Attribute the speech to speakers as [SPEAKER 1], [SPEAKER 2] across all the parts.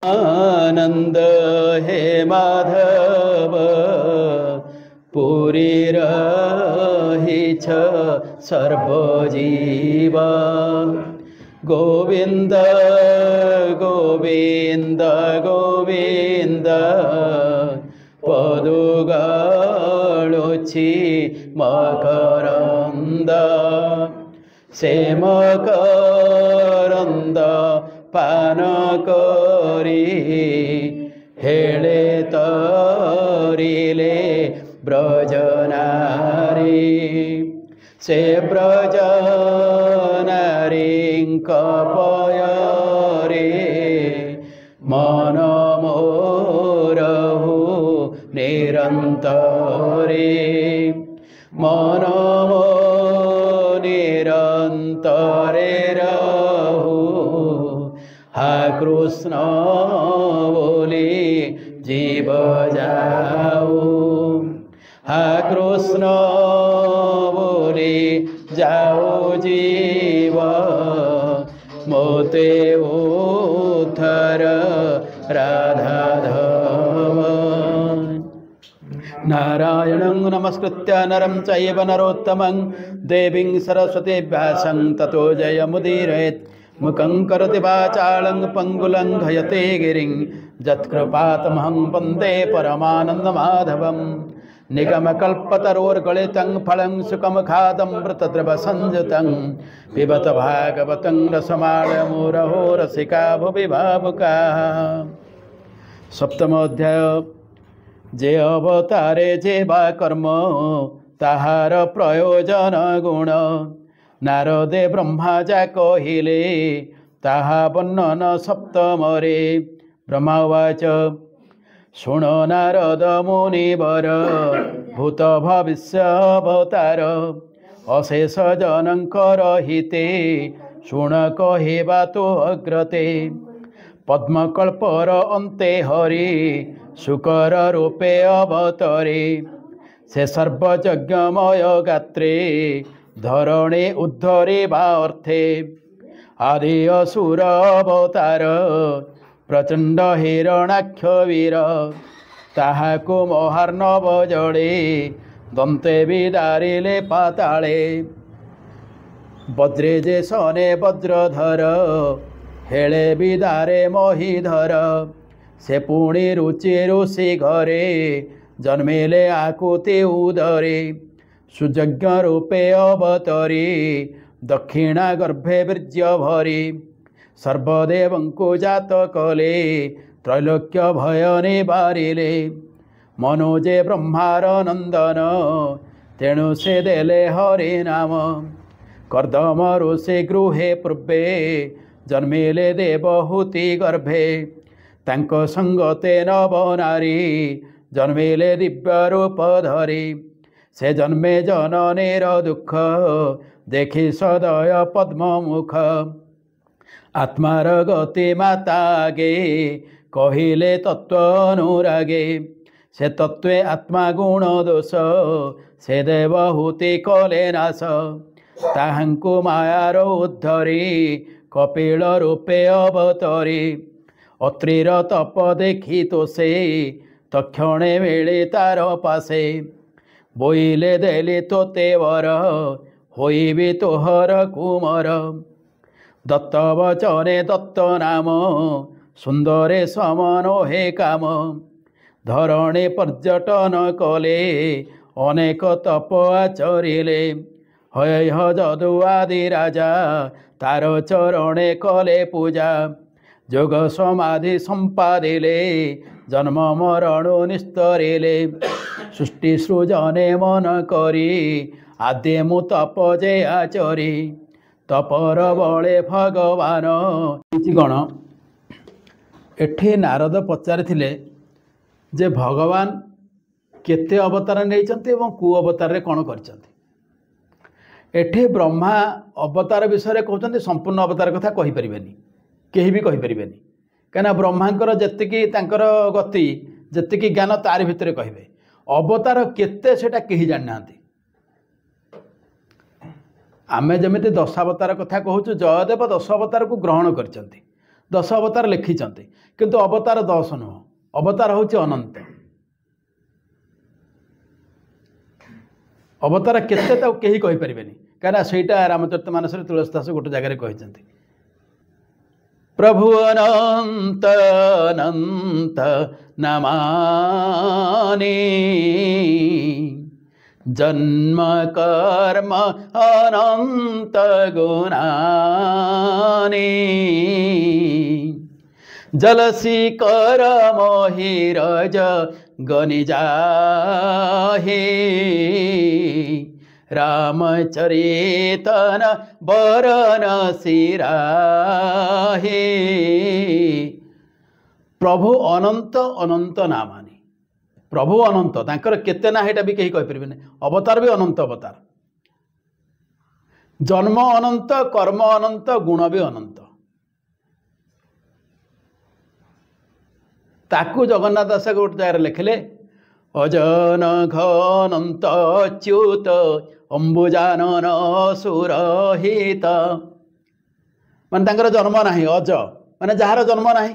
[SPEAKER 1] आनंद हे माधव पुरी रही सर्वजीव गोविंद गोविंद गोविंद पदुगाळुछि मकरंद से मकरंद पान करी हेले तरिले ब्रजनारी से ब्रजनारींक पयरे मन मोरहु निरंतरे मन निरंतरे रहु हा कृष्ण बोली जीव जाओ हा कृष्ण बोली जाओ जीव मोते उद्धर राधा धम नारायणं नमस्कृत्य नरं चैव नरोत्तमं देवीं सरस्वतीं व्यासं ततो जयमुदीरयेत् मुखं करोति वाचालं पंगुलं घयते गिरिं यत्कृपातमहं वन्दे परमानन्दमाधवं निगमकल्पतरोर्गलितं फलं सुखमुखादमृतद्रवसंयुतं पिबत भागवतं रसमालमुरहो रसिका भुवि भावुकाः। सप्तम अध्याय जे अवतारे जे बा कर्म ताहार प्रयोजन गुण नारदे ब्रह्मा जा कहिले ताहा वर्णन सप्तमरे ब्रह्मावाच शुण नारद मुनिवर भूत भविष्य अवतार अशेष जनकर हिते शुण कहिबा तो अग्रते पद्मकल्पर अन्ते हरि शुकर रूपे अवतरे से सर्वयज्ञमय गात्रे धरणे उद्धरे बा अर्थे आदि असुर अवतार प्रचंड हिरणाक्ष वीर ताहाको महार्णव जड़े दंते विदारिले पाताले वज्रे जे सने वज्रधर हेले विदारे महीधर से पुणी रुचि ऋषि घरे जन्मेले आकुति उदरे सुयज्ञ रूपे अवतरी दक्षिणा गर्भे वीर्य भरी सर्वदेवंको जात कले त्रैलोक्य भय निवारिले मनोजे ब्रह्मार नंदन तेणु से देले हरि नाम कर्दम ऋषि गृहे पूर्वे जन्मेले देवहूति गर्भे तांको संगते नव नारी जन्मेले दिव्य रूप धरी से जन्मे जननीर दुख देखी सदय पद्ममुख आत्मार गति मातागे कहिले तत्व अनुरागे से तत्वे आत्मा गुण दोष से देवहूति कले नाश ताहांकु मायार उद्धरी कपिल रूपे अवतरी अत्रिर तप देखी तो से तक्षणे मिले तार पासे बोइले देली तो तेवर होइबी तोहर कुमर दत्त वचने दत्त नाम सुंदरे समनो हे काम धरणी पर्यटन कले अनेक तप आचरिले हय जदु आदि राजा तार चरणे कले पूजा जोग समाधि संपादिले जन्म मरणु निस्तरिले सृष्टि सृजने मन करी आदि मु तप जे आचरी तपर बले भगवान गण एठी नारद पचारि जे भगवान केते अवतार नहीं कु अवतार कौन कर ब्रह्मा अवतार विषय कहते संपूर्ण अवतार कथा कहीपर केही भी कहीपर कहीं ब्रह्मांकर जी गति जी ज्ञान तार भितर कहे अवतार केते सेटा कहीं जाना आमे जमी दशावतार कथा कहूँ जयदेव दशावतार को ग्रहण करछंती 10 अवतार लिखिंट किंतु अवतार 10 नुह अवतार हूँ अनंत अवतार केते कहीं कहीपर कहीं सहीटा रामचरित मानस तुलसीदास गोटे जगह कहते प्रभु अनंत अनंत नमानि जन्म कर्म अनंत गुणानि जलसी कर मोहिरज गनिजाहि रामचरितन बरन सिराहि प्रभु अनंत अनंत नामानि प्रभु अनंत तांकर केते ना हेटा भी कहीं कहीपर अवतार भी अनंत अवतार जन्म अनंत कर्म अनंत गुण भी अनंत ताकू जगन्नाथ दास गोटे जगह लिखिले अजन घनंत अच्युत अंबुजानन सुरहित मान तांकर जन्म नाही अज माने जार जन्म नाही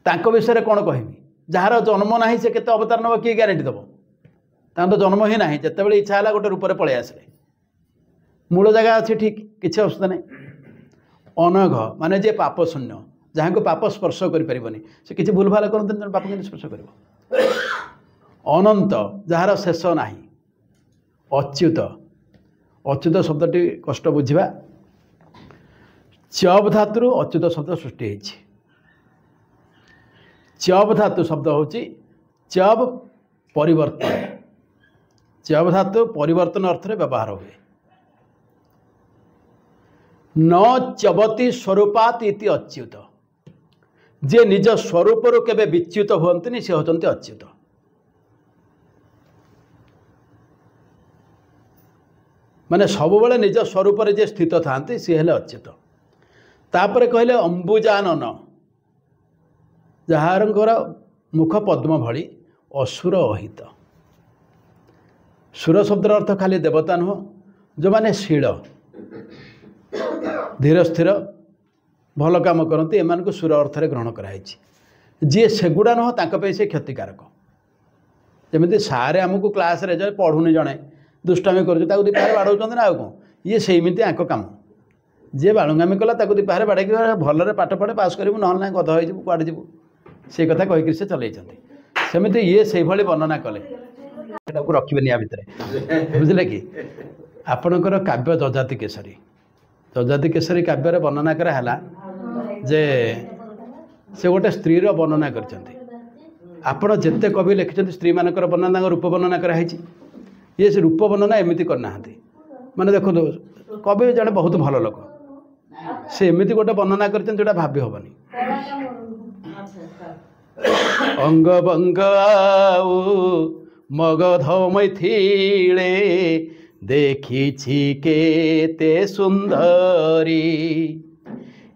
[SPEAKER 1] तांको विषय कौन कहबी जार जन्म नाही से केते अवतार नब किए ग्यारंटी दब तो जन्म ही ना जिते बड़े इच्छा है गोटे रूप पलि आसे मूल जगह अच्छी ठीक किसी असुविधा नहीं अनघ माने जे पाप शून्य जहाँ को पाप स्पर्श करें से किसी भूल भाल करते पाप के स्पर्श कर अनंत जार शेष ना अच्युत अच्युत शब्दटी कष्ट बुझा चब धातु अच्युत शब्द सृष्टि होती चब धातु शब्द हूँ चब परिवर्तन चब धातु परिवर्तन अर्थ व्यवहार हुए न चबती स्वरूपात इति अच्युत जे निज स्वरूप केबे विच्युत हुअंतनी से होचंती अच्युत माने सब बेले निज स्वरूप जे स्थित थांती सी हेले अच्युत तापरे कहले अंबुजानन जहारंकर मुख पद्म भली असुर अहित सुर शब्दर अर्थ खाली देवता नुह जो माने शील धीर स्थिर भल काम करती एम को सुर अर्थ में ग्रहण कराई जी सेगुड़ा नुह तांको से क्षतिकारक जमी सारे आमको क्लास रे जो पढ़ुनी जड़े दुष्टामी कर दीपारे बाड़ौं ना कौन ये सेमती आंक काम जी बालुंगामी कला दीपारे बाड़े भलरे पाठ पढ़े पास करूँ ना ना गध हो कड़े जीव से कथा कहीकि से चल सेमती ये से भाई वर्णना कले रखिए या भितर बुझे कि आपणकर काव्य जजाति केसरी जजाति केसरी काव्य वर्णना कराला जे से गोटे स्त्री वर्णना कर जिते कवि लिखिं स्त्री मानकर वर्णना रूप वर्णना कराई ये से रूप वर्णना एमती करना माने देखो कवि जड़े बहुत भल लोक से एमती गोटे वर्णना कर भाभी हेनी अंग बंग आउ मगध मैथिले देखी केते सुंदरी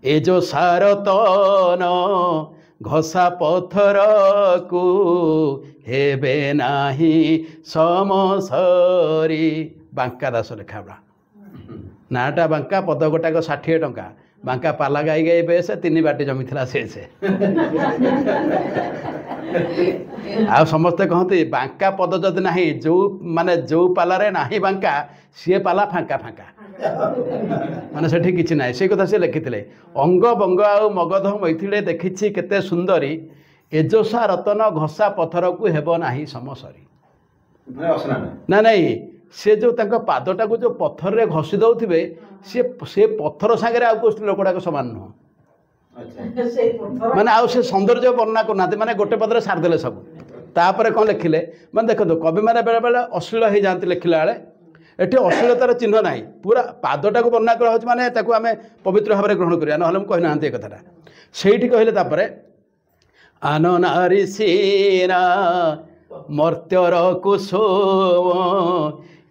[SPEAKER 1] ए जो सारतन घसा पत्थर को हेबे नाही समसरी बांका दास लेखाबड़ा नाटा बांका पद गोटाक 60 टंका बांका पाला गाई गाई पे से 3 बाटी जमी थिला से आ समस्ते कहते बांका पद जदि ना जो माने जो पालारे नाही बांका सी पाला फांका फांका माने सेठी किछि नाही से कथा से लिखिथिले अंग बंग आ मगध मैथिले देखिछि केते सुंदरी एजोसा रतन घसा पत्थर को हेब नाही समसरी ना नहीं से जो तांको पादटा को जो पत्थर रे घसी दउथिबे से पत्थर सागरे आ को लोकड़ा समान नुह माने आउ से सौंदर्य वर्णना करना माने गोटे पदरे सारदेले सब तापर कौन लिखिले माने देखो कवि माने बेले बेले अश्लील हो जाती लिखला बेले एठी अश्लीलतार चिन्ह ना पूरा पादटा को वर्णना करा होछि माने ताकू आमे पवित्र भाव में ग्रहण करिया नहले हम कहि नांते कथाटा सेठी कहले तापरे आन नारी सीना मर्त्यर कुसुम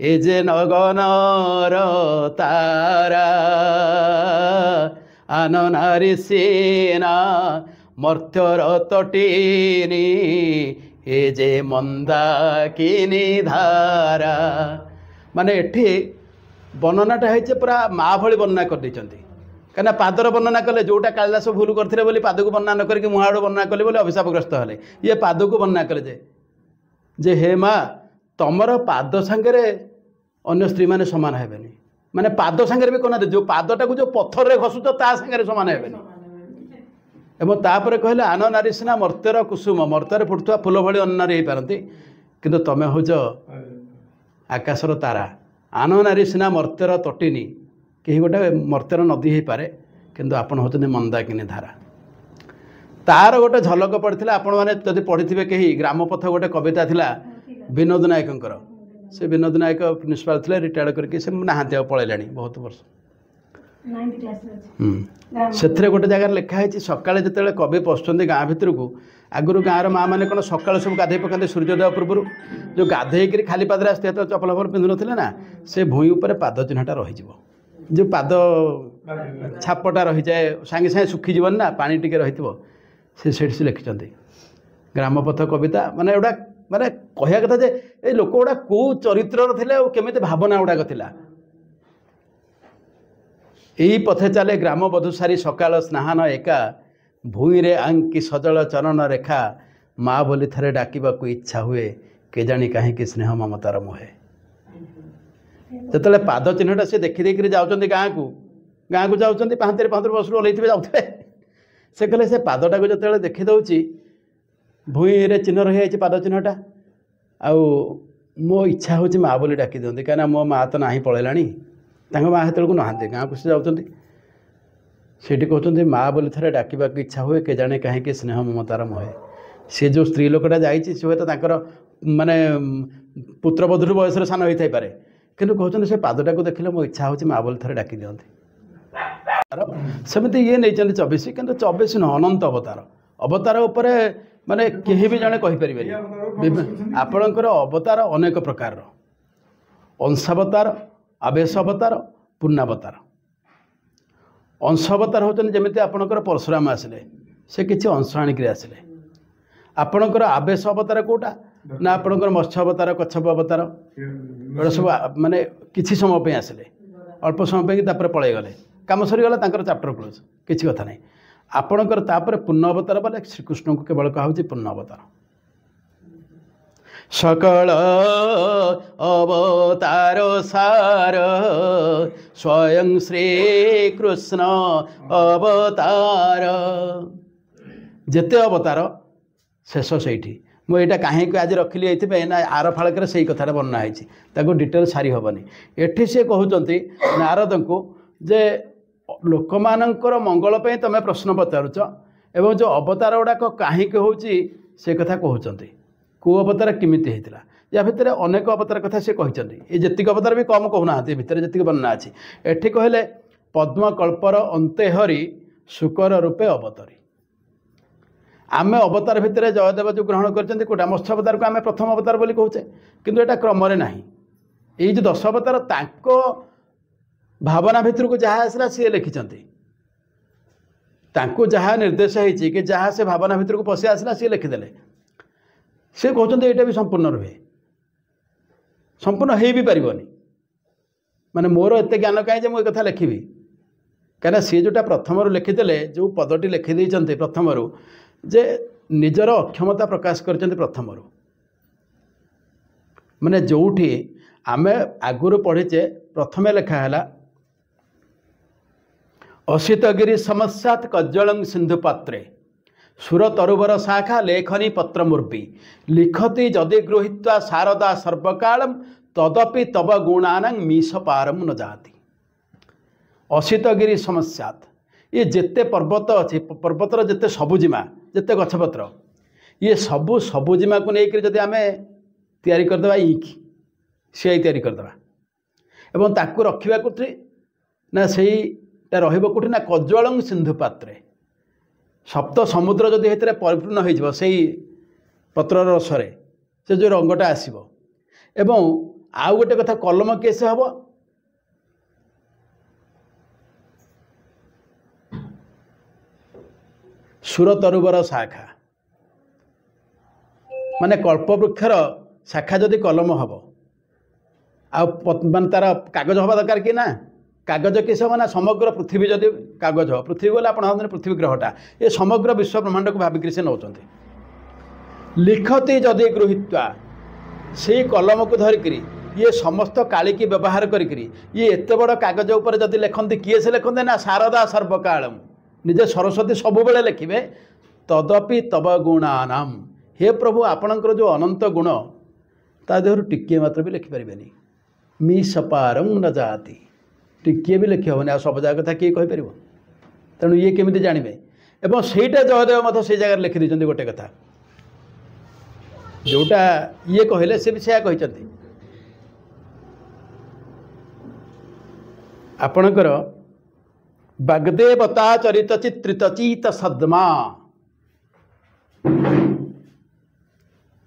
[SPEAKER 1] ए जे नगनर तारा आन नारी सेना मर्त्यर तटिनी ए जे मंदाकिनी धारा माने एठी वर्णनाटा है पूरा माँ भली वर्णना कर देइचंती कहीं पादर वर्णना कले जोटा कालिदास भूल करते बोली पाद को वर्णना न करके मुहाड़ वर्णना कले बोली अभिशापग्रस्त हेले ये पाद को वर्णना कले जे हे माँ तुमर पाद सांगे अन्य स्त्री मैंने सामान हेबेनी माने पाद सांगे भी कहना जो पादटा को जो पत्थर रे घसुच ता सांगे सामान हेबेनी एवं तापर कहले आन नारी सिना मर्त्यर कुसुम मर्त्य फुटुवा फूल भली अन्न नारी हो पारती किंतु तमें हूज आकाशर तारा आन नारी सिना मर्त्यर तटिनी कहीं गोटे मर्त्यर नदी हो पारे किंतु आपण होचंदी मंदाकिनी धारा तार गोटे झलक पड़ता आपण मैंने जब पढ़ी कहीं ग्रामपथ गोटे कविता थिला विनोद नायक से विनोद नायक प्रिंसिपाल थे रिटायर्ड करके से नहांती पलैला बहुत वर्ष से गोटे जगह लिखाई सकाଳେ जिते कवि पशुंट गाँ भितर को आगुरी गाँव माँ मैंने कौन सका सब गाधे पकाते सूर्योदय पूर्व जो गाधेक खाली पादरे आसते तो चपल फपल पिंधु ना ना से भूई उपर पाद चिन्हटा रही जो पाद छापटा रही जाए सांगे सांगे सुखीजी ना पानी टिके रही से लिखिं ग्रामपथ कविता माने एटा माने कहया कथा जे ए लोक गुड़ा कौ चरित्र थे केमी भावना गुड़ाक थिला यही पथे चले ग्राम बधु सारी सकाल स्नान एका भूई रे आंकी सजल चरण रेखा माँ बोली थरे डाकिबा को इच्छा हुए के जानी कहीं स्नेह ममतार मोहे जो पाद चिन्हटा से देखी देखी जाऊँ गाँ को जाऊँ पांतर पांतर बस ओल्ल जाऊे से कहले से पादटा को जो देखी दूची भूई रे चिन्ह रही जाए पाद चिन्हटा आउ मो इच्छा हूँ माँ बोली डाकी दिखती कहीं मो माँ तो ना पलैला माँ हेतु को नहांती गाँव को से जाऊँगी कहते माँ बोली थरे डाकिबा को इच्छा हुए के जाने कहीं स्नेह ममतार मोहे सी जो स्त्री लोकटा जाइए सी हूँ माने पुत्रबधू बयस सान होता पारे किंतु कहते से पादटा को देखिले मो इच्छा हूँ माँ बोली थरे डाकी दिखती सेमती ये नहीं 24 किंतु 24 न अनंत अवतार अवतार उपर माने केही भी जने कहि परिबेनी आपणकर अवतार अनेक प्रकार अंशावतार आवेश अवतार पूर्णावतार अंशावतार होचन जेमिति आपणकर परशुराम आसिले से किछि अंश आनिक आसिले आपणकर आवेश अवतार कोटा ना आपणकर मत्स्य अवतार कच्छप अवतार सब माने किछि समय पे आसिले अल्प समय पे तापर पळै गले काम सरीगला तांकर चैप्टर क्लोज किछि कथा नहीं आपणकर तापर पूर्ण अवतार बोले श्रीकृष्ण को केवल कहा पूर्ण अवतार सकल अवतार सार स्वयं श्रीकृष्ण अवतार जेते अवतार शेष से मुझे कहीं आज रखिली ना आर फाड़क से कथा वर्णना है डिटेल सारी हेनी एठी से कहते नारद को जे लोक मानकर मंगल पे तुम प्रश्न पचारुच एवं जो अवतार गुड़ाक कहीं से कथा कहते कौ अवतार किमिति होता या भितर अनेक अवतार कथा से कहते ये जीक अवतार भी कम कहना भितर जी वर्णना अच्छी एठी कहले पद्मकल्पर अंते हरि शुकर रूपे अवतरी आमे अवतार भितर जयदेव जो ग्रहण करते कोटा मत्स्य अवतार को आम प्रथम अवतार बोली कहचे किंतु एटा क्रम नहीं ये जो 10 अवतार तांको भावना भितर को जहाँ आसला सी लिखिं जहाँ निर्देश होती कि जहाँ से भावना भितर को पशि आसला सी लिखिदे सी कहते यहाँ भी संपूर्ण रुहे संपूर्ण हो भी पारनि माने मोर एत ज्ञान कहीं मुझे कथा लिखी कहीं सी जोटा प्रथम लिखिदे जो पदटी लिखिदे प्रथम जे निजर अक्षमता प्रकाश कर प्रथम माने जोठी आमे आगुरु पढ़ीचे प्रथम लिखाला असितगिरी समस्यात कज्जलं सिंधु पात्रे सुर तरुवर शाखा लेखनी पत्र मुर्बी लिखति जदि गृहीत्वा शारदा सर्वकालम तदपि तब गुणानां मीश पारम न जाति असितगिरी समस्यात ये जेते पर्वत अच्छी पर्वतर जेते सबुजिमा जेते गछपत्र ये सबु सबुजिमा को लेकर जदि आम तैयारी करदे इंक सिआई तैयारी करदे एवं ताकू रखा कोठी ना सहीटा रोटी ना कज्ज्वलं सिंधु पात्रे सप्त समुद्र जदि होते परिपूर्ण हो पत्र रसरे से जो रंगटा आसो एवं आउ गोटे कथा कलम केसे हम सुर तरुवर शाखा माने कल्पवृक्षर शाखा जदि कलम हम मान तार कागज हवा दरकार कि ना कागज किस माना समग्र पृथ्वी जदि कागज पृथ्वी बोले आप पृथ्वी ग्रहटा ये समग्र विश्व ब्रह्मांड को भाविक से नौकरी लिखती जदि गृहीत्वा से कलम को धरिकी ये समस्त काली की व्यवहार करी ये एत बड़ कागज उपर जदि लिखती किए से लिखते ना शारदा सर्वकालम निजे सरस्वती सबुबले लिखे तदपि तब गुणानाम हे प्रभु आपणकर जो अनंत गुण ता देहर टिके मात्र भी लिखिपारे मी सपारं न जाती टिके भी लिखि हेनी आ सब जगह कथा किए कहीपर तेणु ये केमी जानवे एवं सहीटा जयदेव मत से जगह लिखि देते गोटे कथा जोटा ये कहले से भी से कहते आपणकर वाग्देवता चरित चित्रित चीत सद्मा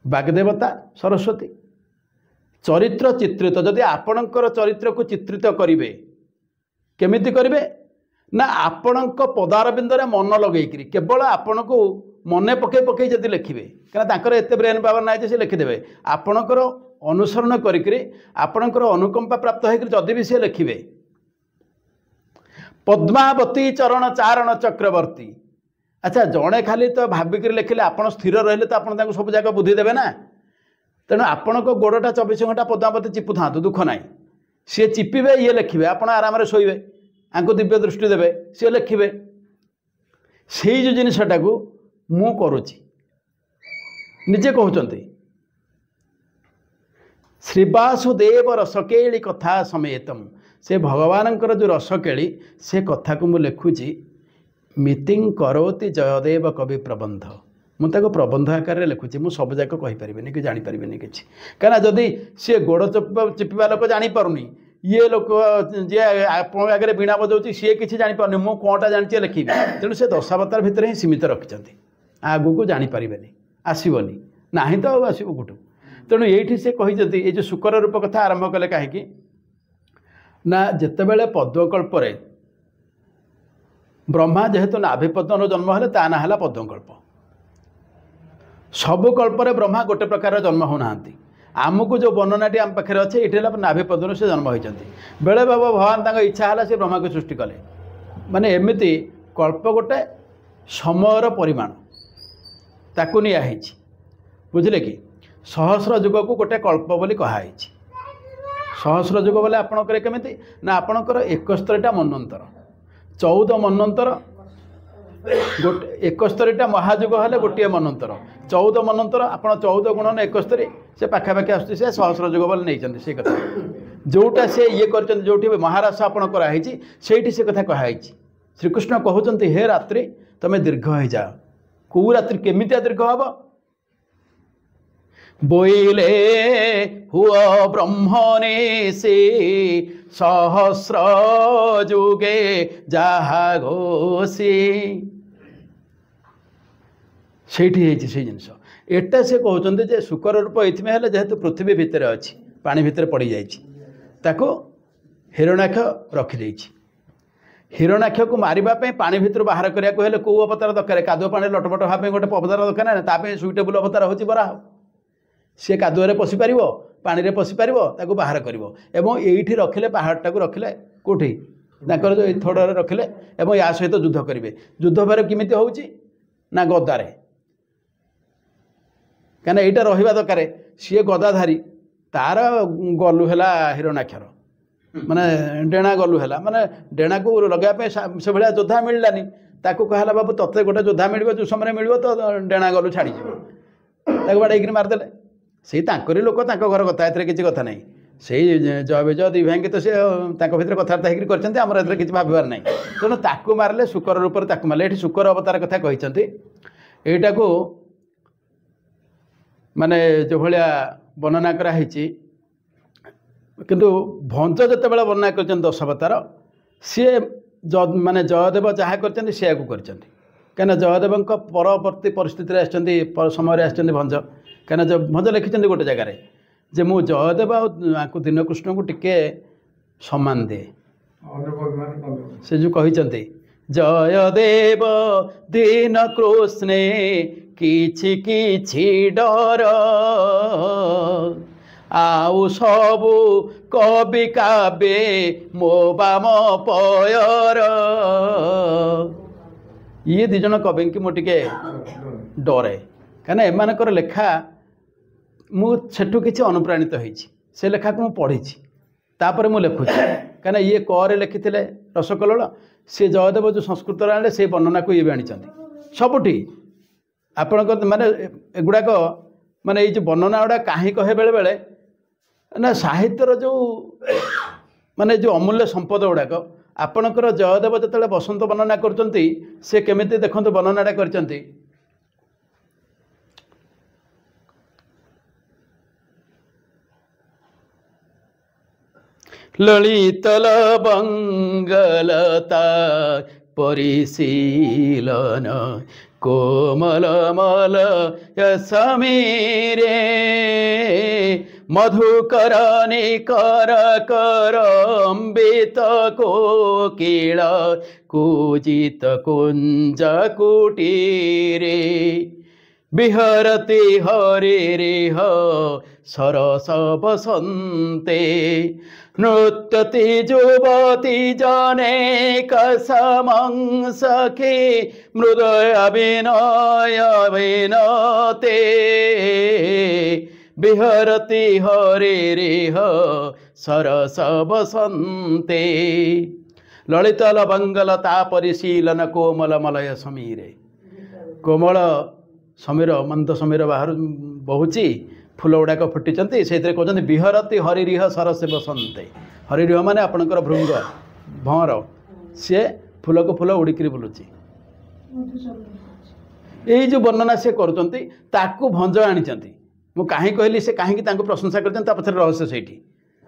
[SPEAKER 1] वाग्देवता सरस्वती चरित्र चित्रित जदि आपणकर चरित्र को चित्रित करिवे केमिति करिवे ना आपणक पदारबिंदरे मन लगेकरी केवल आपण को मने पकई पकई जदि लिखिवे कहीं एत ब्रेन पावर ना से लिखिदेवे आपणकर अनुसरण करी आपणकर अनुकंपा प्राप्त होकर जदि भी सी लिखिवे पद्मावती चरण चारण चक्रवर्ती अच्छा जड़े खाली तो भाविक लिखिले आप स्थिर रहिले तो आप सब जाक बुद्धि देवे ना तेणु आपण को गोड़टा 24 घंटा पद्मावती चिपु था दुख ना सी चिपिबे ये लिखिए आप आराम शोबे आंको दिव्य दृष्टि देवे सी लिखिए से जो जिनटा को मु करुच्ची निजे कहते श्रीवासुदेव रसकेली कथा समेतम से भगवान जो रसकेली से कथा को मुझे लिखुची मीटिंग करोति जयदेव कवि प्रबंध मुझे प्रबंध आकार लिखुची मुझ सब जाक कहीपरि कि जापर कि कहीं जदि सी गोड़ चिपिबा लोक जापरुनी ये लोक जी आप आगे वीणा बजाऊँ सी किसी जापरनी मु कौटा जानी लिखी तेणु से दशावतार भितर ही सीमित रखिंट आगू को जापरें आसबनी ना तो आसो कौटू तेणु ये से कहते ये जो शुकर रूप कथा आरंभ कले कहीं ना जितेबले पद्मकल्पर ब्रह्मा जेहेतु नाभिपद्मन जन्म है ता ना है पद्मकल्प सबु कल्परे ब्रह्मा गोटे प्रकार जन्म होना आमको जो वर्णनाटी आम पाखे अच्छे ये नाभिपद्मन से जन्म होती बेले बाबा भगवान तक इच्छा है से ब्रह्मा को सृष्टि कले माने एमती कल्प गोटे समयर परिमाण ताकू नियाही बुझे कि सहस्र युग को गोटे कल्प बोली कहाई सहस्र युग बोले आपणकर केमी ना आपणकर 71टा मनंतर 14 मनंतर गोटे 71टा महायुग हेले गोटे मनंतर 14 मनंतर आप 14 गुणन 71 से पाखापाखि आसुच्छी से सहस्र युग बोले नहीं से कथा जोटा से ये कर जो महारास आपण कराई से कथा कहाई श्रीकृष्ण कहते हे रात्रि तुम दीर्घ हो जाओ कौ रात्रि केमितिया दीर्घ हम बोइले हुआ ब्रह्मणे से सहस्र जुगे जहा घोषी से जिनस एटा से कहते जे शुकर रूप ये जेहेतु पृथ्वी भितर अच्छी पानी भितर पड़ जाको हिरण्याक्ष रखिदे हिरण्याक्ष को मारे पानी भितर बाहर करने कौ अवतार दरकार कादुआ पानी लटपट हाँ गोटे अवतार दरकार ना सुइटेबल अवतार हूँ बराह सी कादुआ पशिपार पानी में पशिपार बाहर कर ये रखिले पहाड़टा को रखिले कौटी जो थोड़े रखिले या सहित युद्ध करेंगे युद्ध बारे किमी होना गदारे कहीं यहाँ रहा दरकार सी गदाधारी तार गलु है हिरण्याक्षर माने डेणा गलु है माने डेणा को लगापे से भाया योद्धा मिललानी ताकू कहला बाबू तत्ते गोटे योद्धा मिल जो समय मिल तो डेणा गलु छाड़ी बाड़े मारिदे से लोक घर कथा ए किसी कथा ना से जय विजय दी भाई तो सी भर कथबार्ता होकर किसी भावार ना तेणु ताकू मारे शुकर रूप से मारे ये शुकर अवतार कथा कहते यहीटा को माने जो भाया वर्णना कराई किंतु भंज जिते बड़े वर्णना कर दशावतार सी माने जयदेव जहाँ कर कहीं जयदेव परवर्ती परिस्थिति समय भंज कहीं जो भंज लिखिं गोटे जगार जे मु जयदेव आपको दीनकृष्ण को टिके सम्मान दे से जो कहते जयदेव दीनकृष्णे किछि किछि डर आउ सबु कवि काव्ये मो बाम पयर। ये दी जन कवि की मुझे डरे कहीं एमर लेखा मुझू किसी अनुप्राणित होती से लेखा को पढ़ी तापर मु लिखुची कहीं ये करे लिखी रसकल्लोल सी जयदेव जो संस्कृत आने से वर्णना को ये भी आनी सबुठी आपण माने एगुड़ाक माने ये वर्णना गुड़ा कहीं कहे बेले बेले ना साहित्यर जो माने जो अमूल्य संपद गुड़ाक आपणकर जयदेव जो बसंत वर्णना करचंती से केमिति देखंतु वर्णनाटा करचंती। ललित बंगलता परिशीलन कोमल मल समीरे मधुकर निकर कर अम्बित कोकिल कूजित कुंज कुटीरे विहरति हरिरिह सरस बसन्ते नृत्यति युवती जनेक समं सखी मृदय विनय विनते विहरति हरिरिह सरस बसन्ते ललित लवंगलता परिशीलन कोमल मलय समीरे कोमल समीर मंद समीर बाहर बहुची फूल गुड़ाक फुटी से कहते विहरती हरिरिह सरसे बसंते हरिरिह माने आपणकर भृंग भंवर सी फूल को फूल उड़िकी बुलूची यही जो वर्णना से करुँच भंज आनी मु कहीं कहली से कहीं प्रशंसा कर पछरे रहस्य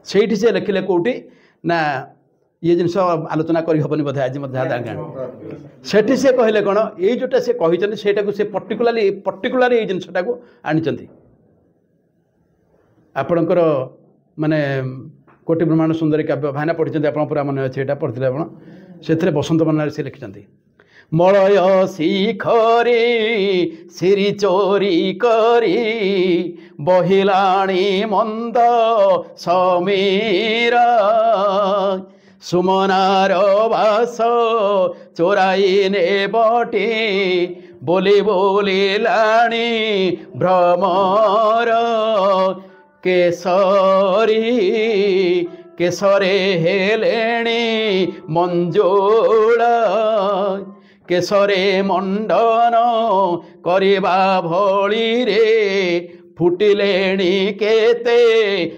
[SPEAKER 1] से से लिखिले कौटी ना ये जिनस आलोचना करहबनी बोधे आज सेठी से कहले कौन ये जोटा से कही से पर्टिकुलार ये जिनसटा को आनी आपणकर माने कोटि ब्रह्मांड सुंदरी काव्य भाईना पढ़ी आप पूरा मन अच्छे यहाँ पढ़ते आप से बसंत वर्णन से लिखिं मलय शिखरे सिरी चोरी करी बहिलाणी मंद समीरा सुमनार बास चोराई ने बटी बोली बोली लाणी भ्रमर केसरी केसरे हेलेणी मंजुला केसरे मंडन करिबा भोली रे फुटिलेणी केते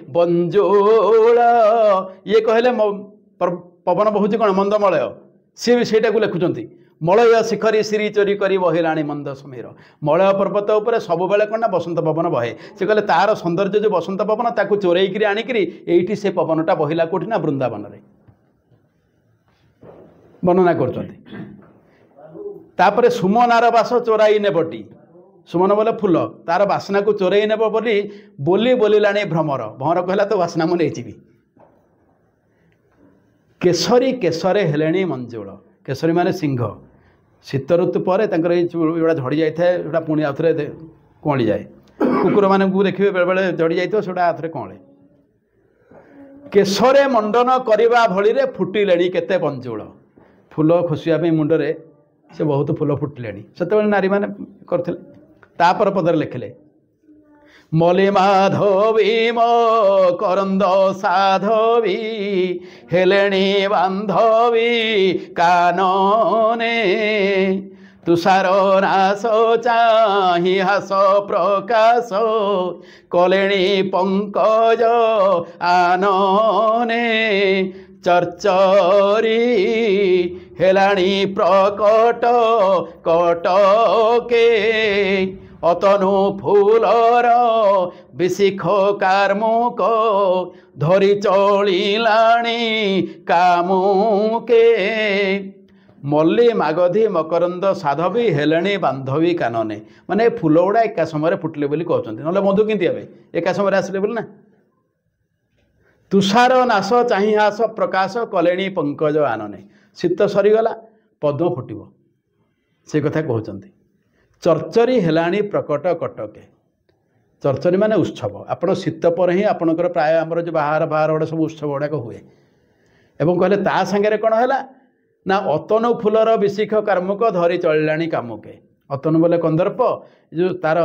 [SPEAKER 1] बंजुला ये कहले पवन बहुची कौन मंदमलय सी भी से लिखुंट मलय शिखरी श्री चोरी करी बहिलाणी मंद समीर मलय पर्वत उपर सब बेले कौन ना बसंत पवन बहे से कहले तार सौंदर्य जो बसंत पवन ताकू चोरेकरी आणिकी ये से पवनटा बहिला कोठी ना वृंदावन रे वर्णना कर सुमनार बास चोराई नेबटी सुमन बोले फूल तार बासना को चोरई नेब बोली बोली बोलिलाणी भ्रमर भंवर कहला तो बासना मु नहीं केसरी केसरे हेलेणी मंजुल केसरी माने सिंह शीत ऋतु पर जोड़ा झड़ी जाए पुणी आउ थे कौली जाए कुकुर मान देखिए बेले बेले झड़ी जाए से आउ थे कौले केसरे मंडन करने भली रे फुटिले केते बंजुल फूल खोसिया मुंडरे से बहुत फूल फुटिले से नारी मैंने करते तापर पदर लिखिले मलि माधवी मो करंद साधवी हेलेणी बांधवी कानने तुषार नाश चाहि हास प्रकाश कलेणी पंकज आनने चर्चरी हेलाणी प्रकट कटके अतनु फूलर विशिख कार्मुक धरी चलिलाणी कामुके मल्ली मागधी मकरंद साधवी हेलेणी बांधवी कानने माने फूल गुड़ा एका समय फुटले बोली कहते ना मधु किंती हे एका समय आसले बोली ना तुषार नाश चाहि हास प्रकाश कलेणी पंकज आनने शीत सरीगला पद्म फुटब से कथा कहते चर्चरी हेलाणी प्रकट कटके चर्चनी माने उत्सव आपण शीत पर ही आपणकर प्राय आमर जो बाहर बाहर गुड़ा सब उत्सव गुड़ाक हुए एवं कहले ता सांगे कौन है ना अतनु फूलर विशिख कार्मुक धरी चलिलाणी कामुके अतनु बोले कंदर्प जो तार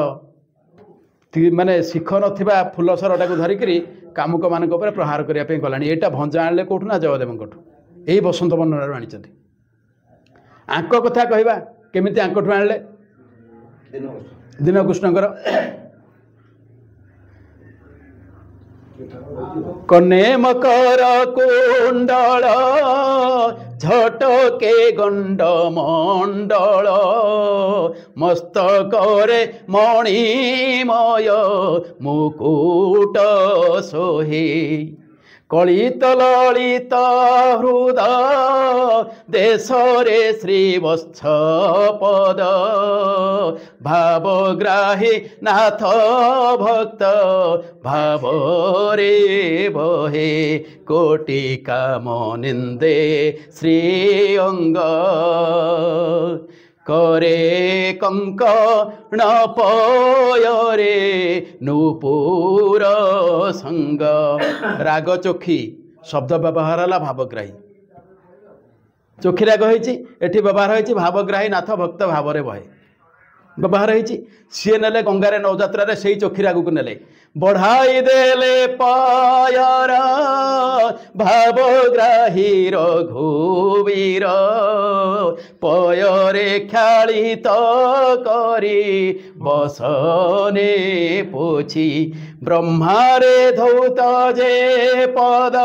[SPEAKER 1] माने शिख नथिबा फूल सरटा को धरिकी कामुक मान प्रहार करने गलानी यहाँ भंजा आने कौटू ना जयदेव यही बसंत वर्णन आनी आंक कथा कहवा केमी आंकठू आनले दीनकृष्णकर कने मकर कुंडल झटके गंड मंडल मस्तक मणिमय मुकुट सोहे कलित ललित हृदय देशरे श्रीवत्स पद भावग्राही नाथ भक्त भाव रे बहे कोटि काम निंदे श्री अंग करे कंकण पयरे नूपुर संग राग चोखी शब्द व्यवहार है भावग्राही चोखी राग होती व्यवहार होती भावग्राही नाथ भक्त भाव रे बहे व्यवहार होती सी ने गंगारे नौजात्रा से चोखी राग को नेले बढ़ाई देले पायर भावग्राही रघुवीर पयरे ख्यालित करी बसने पोछी ब्रह्मारे धौत जे पद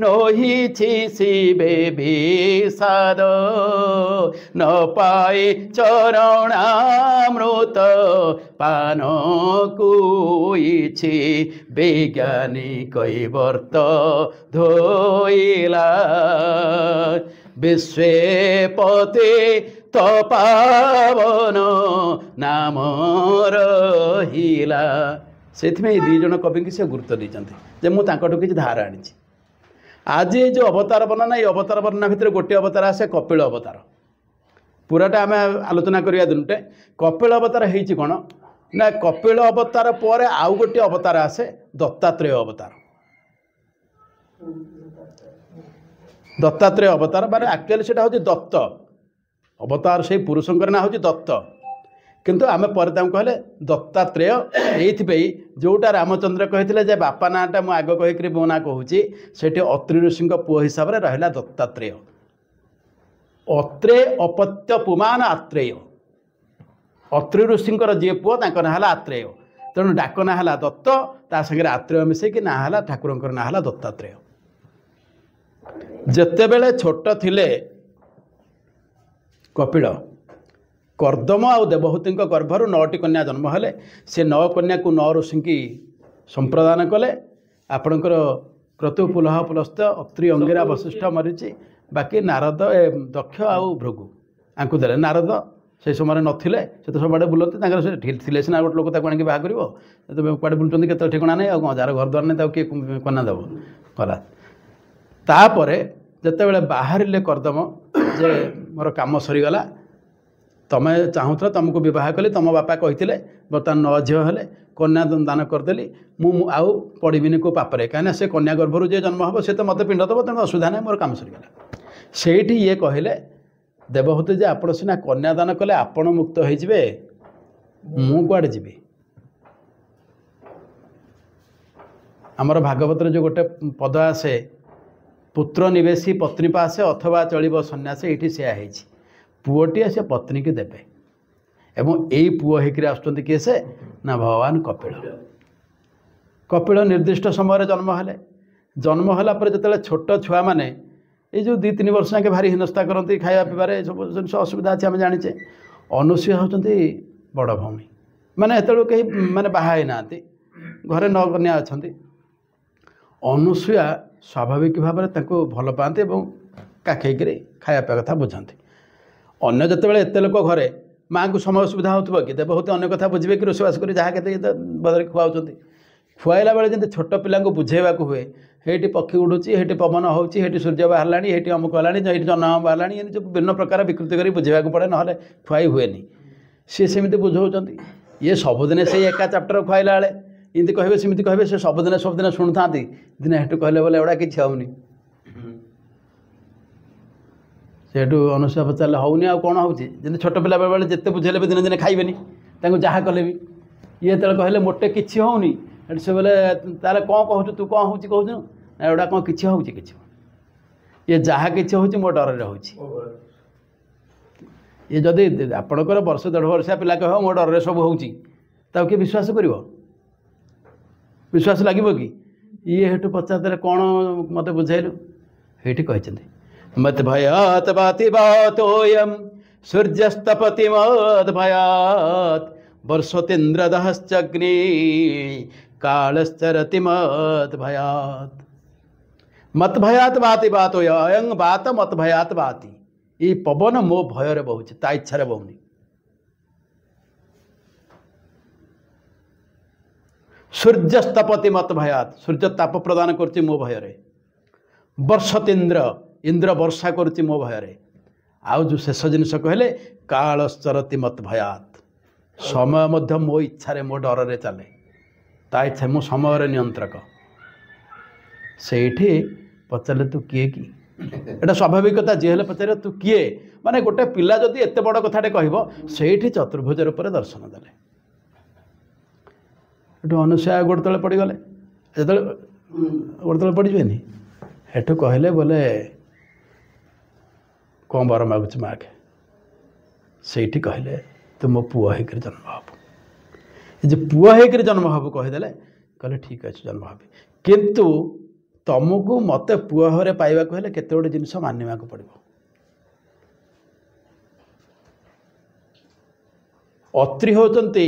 [SPEAKER 1] नहिछि शिवे विषाद न पाए चरणामृत पान कुइछि वैज्ञानिक वर्त धोइला विश्वेपते तपावन नाम रहिला से दी जन कवि से गुरुत्व देते मुझे किसी धार आनी आज जो अवतार वर्णना ये अवतार वर्णना भितर गोटे अवतार आसे कपिल अवतार पूराटा आम आलोचना करिया दुटे कपिल अवतार होती कौन ना कपिल अवतार पर आउ गोटे अवतार आसे दत्तात्रेय अवतार दत्तात्रेय अवतार माने एक्चुअली सेटा होची दत्त अवतार से पुरुषंकर ना होची दत्त किंतु आम पर कहले दत्तात्रेय ये जोटा रामचंद्र कहते जे बापा नाटा मुझे आग कहीकि मो ना कहूँ से अत्रि ऋषि पुओ हिसाब से रहा दत्तात्रेय अत्रे अपत्य पुमान आत्रेय अत्रि ऋषिंकर जी पुओ ना आत्रेय तेणु डाक ना है दत्त ता संगे आत्रेय मिसेक ना है ठाकुर ना है दत्तात्रेय जेते बेले छोट थिले कपिल कर्दम आ देवहूति गर्भर 9टी कन्या जन्म हेले से 9 कन्या को 9 ऋषि की संप्रदान कले आपणकर क्रतु पुलह पुलस्त अत्रि अंगिरा वशिष्ठ मरीचि बाकी नारद दक्ष आउ भृगु आंकु देले नारद से समय नथिले से तो सब बुलते थे सीना गोटे लोक ताक बाहा कर कड़े बुलूँ के ठिकाना नहीं आ जार घर द्वार नहीं किए कन्या देव कला तापर जिते बाहर कर्दम जे मोर कम सरीगला तुम्हें चाहूल तुमको बह कली तुम बापा कही बर्तमान 9 झील हेले कन्या दान करदेली आउ पड़बीनि को पापरे कहीं से कन्या गर्भर जी जन्म हम से तो मत पिंड दब तेणु असुविधा नहीं मोर कम सरीगला से ये कहले देवहूति जे आपण सीना कन्यादान कले आपण मुक्त होइजिबे मु कुआडे जीवी आमर भागवत जो गोटे पद आसे पुत्र निवेशी पत्नी पासे अथवा चलिब सन्यासी ये से पुओटी से पत्नी की देवे एवं यही पुओ होकर आसुँच किए से ना भगवान कपिल कपिल निर्दिष्ट समय जन्म हेले जन्म है जो छोट छुआ मैंने ये जो 2-3 वर्ष जाके भारी हिनस्ता करती खाया पीबारे सब जिन असुविधा अच्छे आम जाचे अनुसूया होती बड़ भौणी मैंने ये कहीं मैंने बाहा ना घरे 9 कन्या अच्छा अनुसूया स्वाभाविक भाव में भल पाते काखेक खाया पीवा कथा बुझाती अन्य जिते एत लोक घरे माँ को समय सुविधा हो कि देवहूति अन्य कथा बुझे कि रोषेवास कर जहाँ के बदल खुआउं खुआला बेले जमी छोट पिला बुझेवा हुए हेटी पक्षी उड़ूची हेटी पवन होची हेटी सूर्य बाहर हेटी अमुक है ये जन्म बाहर जो विभिन्न प्रकार विकृति कर बुझेवा पड़े ना खुआई हुए सी सेमती बुझाऊँ ये सबुदिन से एका चैप्टर खुआला बेले इमती कहे सेमती कहे से सबुदिन शुणु था दिने हेटू कहले बोले एवढा किसी होनी सेठू अनुसूया पचारे होनी आ कौन होची जब छोट पिला बेले जिते बुझेले भी दिने दिने खाइबेनी जहाँ कले भी ये तो कहले मोटे किसी होनी से बोले तार कौन कहूँ तू कौन हो कहूँ एवढा कौन किसी हो ये जहाँ किसी हो मो डर हो ये जदि आपणकर वर्ष 1.5 वर्षिया पिला कह मो डर सब हो किए विश्वास कर विश्वास लगे कि ये हेठू पचारे कौन मत बुझेलु ये कहते मत भयात बाति बातोयम सूर्यस्तपति मत भयात वर्षतेन्द्रदहश्चग्नि कालश्चरति मत भयात बाति बातोय अयं बात मत भयात बाति ये पवन मो भयर बहुचे ता इच्छा बहुनी सूर्यस्तपति मत भयात सूर्य ताप प्रदान करछि मो भୟରେ वर्षतेन्द्र इंद्र वर्षा करछि मो भୟରେ आउ जो शेष जिनस कहले कालश्चरति मत भयात समय मध्य मो इच्छा मो डर रे चले ता इच्छा मो समय नियंत्रक से पचारे तू किए कि एटा स्वाभाविकता जी हेले पचारे तू किए माने गोटे पिला जदि एते बड़ कथाटे कहबो सेठी चतुर्भुज रूप में दर्शन देले एटू अनुसूया गोड़ तले पड़ी गले जेतले गोड़ तले पड़ी जेनी एटू कहले बोले कौन बर मागुच मागे सेठी कहले तो मो पुआ होकर जन्म हबु जे पुआ होकर जन्म हबु कहीदेले कहले ठीक अच्छे जन्म हबी किंतु तुमको मत पुआ घरे पाइबा हेले केते गोटे जिनस मानिबा को पड़िबो अत्रि होचंती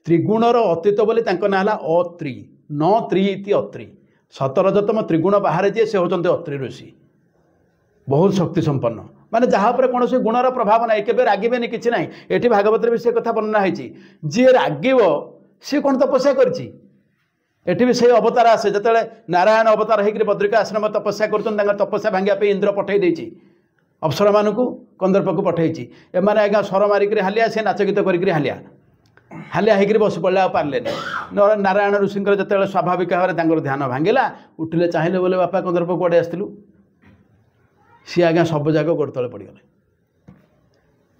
[SPEAKER 1] त्रिगुणर अतीत बोली तांको ना हला अत्रि न त्रि इति अत्रि 17 त्रिगुण बाहर जे से होचंती अत्रि ऋषि बहुत शक्ति संपन्न माने जहाँ पर कौन गुणर प्रभाव ना के रागिबेनि किछि नाही एठी भागवत रे भी से कथा वर्णना होईछि जे रागिबो सी कौन तपस्या करछि एठी भी से अवतार आसे जतले नारायण अवतार होकर बद्रिका आश्रम तपस्या कर तपस्या भांगा पे इंद्र पठे देछि अप्सरा मानू कंदर्प को पठेछि एमाने आज्ञा स्वर मारिक हालिया से नाच गीत करिक हालिया होकर बस पड़ा पारे नारायण ऋषि जो स्वाभाविक भाव में ध्यान भांगिला उठिले चाहिए बोले बापा कंदर्प कड़े आसलु सी आज्ञा सब जाक गोड़ तले पड़गले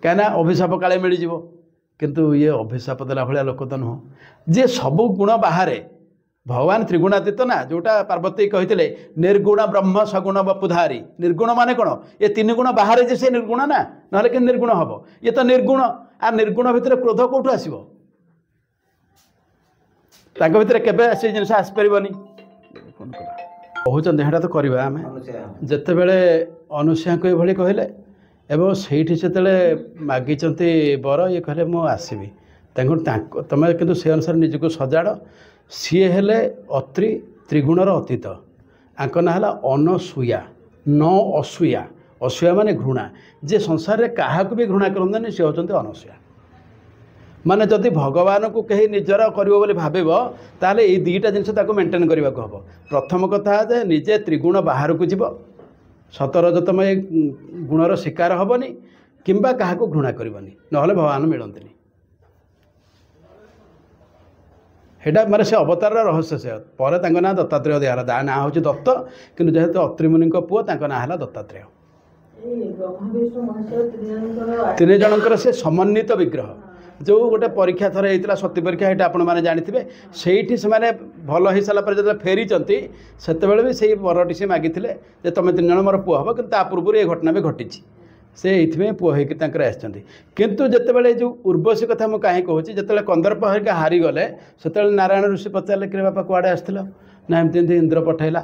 [SPEAKER 1] कहीं अभिशाप काले मिल किंतु ये अभिशाप देला भाया लोक तो नुह जे सब गुण बाहर भगवान त्रिगुणातीत ना जोटा पार्वती कहते निर्गुण ब्रह्म सगुण बपुधारी निर्गुण माने कौन ये 3 गुण बाहर जे से निर्गुण ना ना कि निर्गुण हम ये तो निर्गुण आ निर्गुण भितर क्रोध कौटू आसो भितर केवे से जिन आसपारनी कहते हाँ तो करवा आम जिते बड़े अनुसूया को ये कहले एवं से मागी बर ये कहले मु आसबि तुम कि से अनुसार निजक सजाड़ सी हेले अत्रि त्रिगुणर अतीत आंक ना है अनसूया न असूया असूया माने घृणा जे संसार में क्या भी घृणा करते सी होती अनसूया माने जदि भगवान को कहीं निजर कर भाव ताले ये 2टा जिनस मेंटेन करने को हम प्रथम कथा जे निजे त्रिगुण बाहर को जीव सतरजतम ये गुणर शिकार हेनी किंबा क्या घृणा करनी ना भगवान मिलती हेटा माने से अवतार रहस्य से पर ना दत्तात्रेय दिहला दा ना हूँ दत्त कि जेहेतु अत्रि मुनि पुओ ना है दत्तात्रेय 3 जनकर से समन्वित विग्रह जो गोटे परीक्षा थर होता सती परीक्षा ये आपण मैंने जानी से भल हो सारापर जो फेरी से भी से बरटी से मागी तुम 3 जन मोर पुओ हम कि पूर्व ये घटना भी घटी से ये पुओ होकर किंतु जितेबाला जो उर्वशी कथा मुझे कहीं कहूँ जो कंदर्प हरिका हारीगले से नारायण ऋषि पचारे कि बापा कुआड़े आसथिल ना एमती इंद्र पठेला